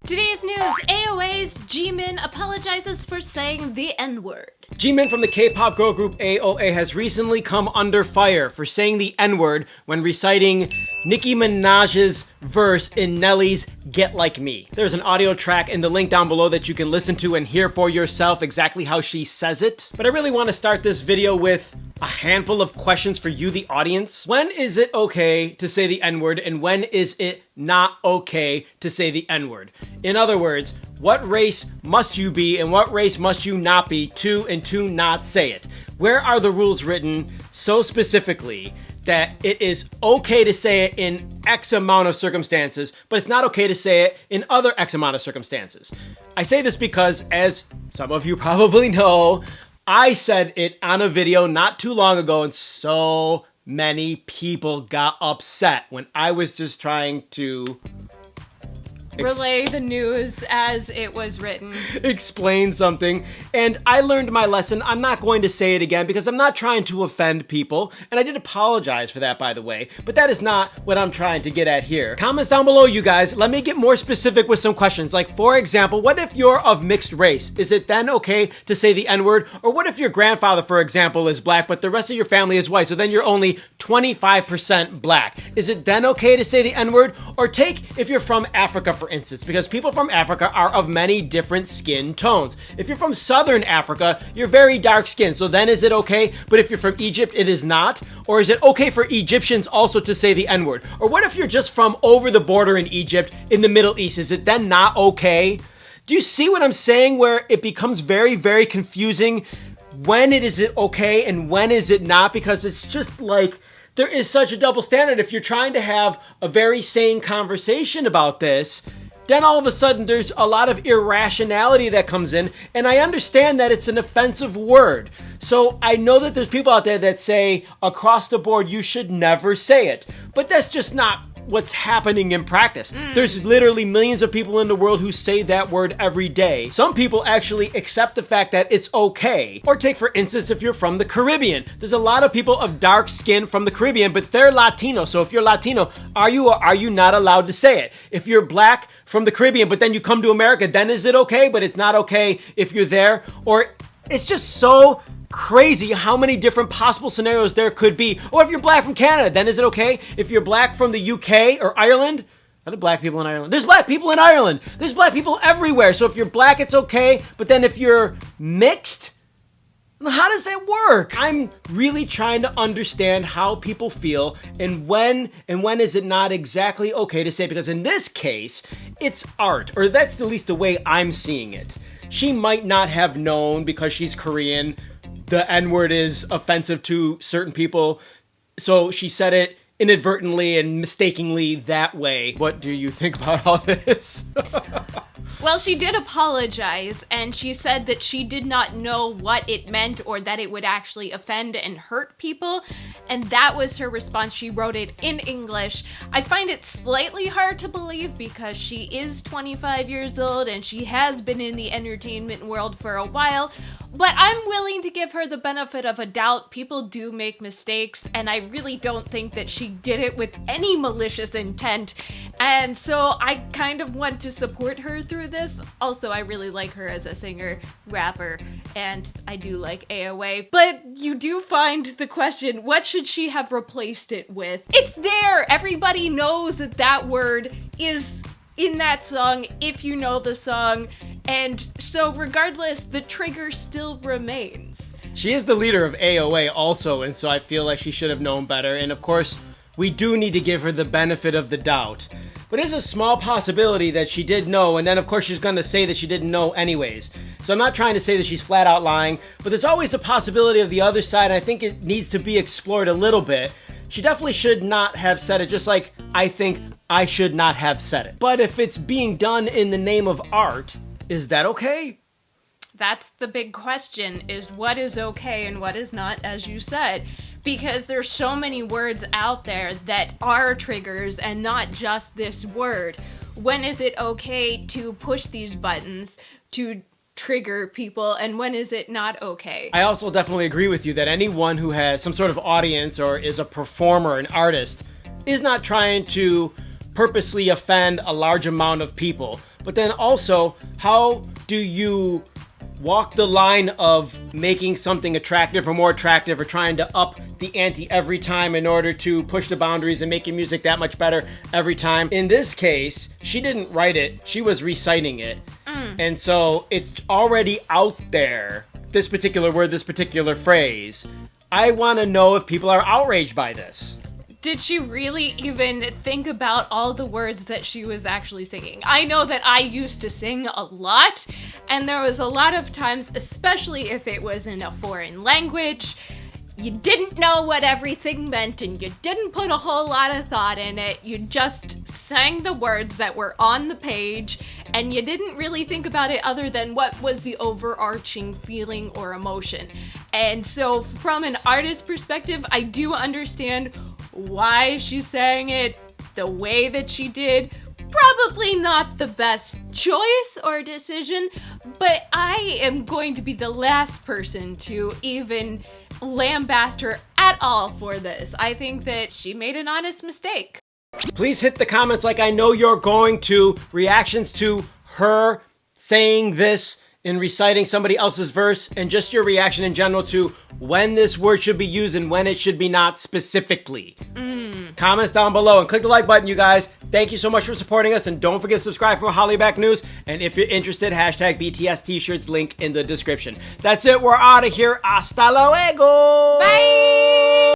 Today's news, AOA's Jimin apologizes for saying the N-word. Jimin from the K-pop girl group AOA has recently come under fire for saying the N-word when reciting Nicki Minaj's verse in Nelly's Get Like Me. There's an audio track in the link down below that you can listen to and hear for yourself exactly how she says it. But I really want to start this video with a handful of questions for you, the audience. When is it okay to say the N-word, and when is it not okay to say the N-word? In other words, what race must you be and what race must you not be to and to not say it? Where are the rules written so specifically that it is okay to say it in X amount of circumstances, but it's not okay to say it in other X amount of circumstances? I say this because, as some of you probably know, I said it on a video not too long ago, and so many people got upset when I was just trying to relay the news as it was written. Explain something. And I learned my lesson. I'm not going to say it again because I'm not trying to offend people. And I did apologize for that, by the way. But that is not what I'm trying to get at here. Comments down below, you guys. Let me get more specific with some questions. Like, for example, what if you're of mixed race? Is it then okay to say the N-word? Or what if your grandfather, for example, is black, but the rest of your family is white? So then you're only 25% black. Is it then okay to say the N-word? Or take if you're from Africa, for instance, because people from Africa are of many different skin tones. If you're from Southern Africa, you're very dark skinned, so then is it okay? But if you're from Egypt, it is not? Or is it okay for Egyptians also to say the N-word? Or what if you're just from over the border in Egypt, in the Middle East? Is it then not okay? Do you see what I'm saying, where it becomes very, very confusing? When is it okay and when is it not? Because it's just like, there is such a double standard. If you're trying to have a very sane conversation about this, then all of a sudden there's a lot of irrationality that comes in, and I understand that it's an offensive word. So I know that there's people out there that say across the board you should never say it, but that's just not what's happening in practice. There's literally millions of people in the world who say that word every day. Some people actually accept the fact that it's okay. Or take, for instance, if you're from the Caribbean. There's a lot of people of dark skin from the Caribbean, but they're Latino. So if you're Latino, are you or are you not allowed to say it? If you're black from the Caribbean, but then you come to America, then is it okay, but it's not okay if you're there? Or it's just so crazy how many different possible scenarios there could be. Or if you're black from Canada, then is it okay? If you're black from the UK or Ireland, are there black people in Ireland? There's black people in Ireland. There's black people everywhere. So if you're black, it's okay. But then if you're mixed, how does that work? I'm really trying to understand how people feel and when is it not exactly okay to say, because in this case, it's art, or that's at least the way I'm seeing it. She might not have known because she's Korean the N-word is offensive to certain people, so she said it inadvertently and mistakenly that way. What do you think about all this? Well, she did apologize, and she said that she did not know what it meant or that it would actually offend and hurt people, and that was her response. She wrote it in English. I find it slightly hard to believe because she is 25 years old and she has been in the entertainment world for a while, but I'm willing to give her the benefit of a doubt. People do make mistakes, and I really don't think that she did it with any malicious intent, and so I kind of want to support her through this. Also, I really like her as a singer, rapper, and I do like AOA, but you do find the question, what should she have replaced it with? It's there! Everybody knows that that word is in that song if you know the song, and so regardless, the trigger still remains. She is the leader of AOA also, and so I feel like she should have known better, and of course, we do need to give her the benefit of the doubt. But there's a small possibility that she did know, and then of course she's going to say that she didn't know anyways. So I'm not trying to say that she's flat out lying, but there's always a possibility of the other side, and I think it needs to be explored a little bit. She definitely should not have said it, just like I think I should not have said it. But if it's being done in the name of art, is that okay? That's the big question, is what is okay and what is not, as you said. Because there's so many words out there that are triggers and not just this word. When is it okay to push these buttons to trigger people, and when is it not okay? I also definitely agree with you that anyone who has some sort of audience or is a performer, an artist, is not trying to purposely offend a large amount of people? But then also, how do you walk the line of making something attractive or more attractive, or trying to up the ante every time in order to push the boundaries and make your music that much better every time? In this case, she didn't write it, she was reciting it. And so it's already out there, this particular word, this particular phrase. I want to know if people are outraged by this. Did she really even think about all the words that she was actually singing? I know that I used to sing a lot, and there was a lot of times, especially if it was in a foreign language, you didn't know what everything meant and you didn't put a whole lot of thought in it. You just sang the words that were on the page, and you didn't really think about it other than what was the overarching feeling or emotion. And so from an artist perspective, I do understand why she sang it the way that she did. Probably not the best choice or decision, but I am going to be the last person to even lambaste her at all for this. I think that she made an honest mistake. Please hit the comments like I know you're going to. Reactions to her saying this and reciting somebody else's verse, and just your reaction in general to when this word should be used and when it should be not specifically. Comments down below, and click the like button, you guys. Thank you so much for supporting us, and don't forget to subscribe for more Hallyu Back news. And if you're interested, hashtag BTS t-shirts, link in the description. That's it, we're out of here. Hasta luego! Bye!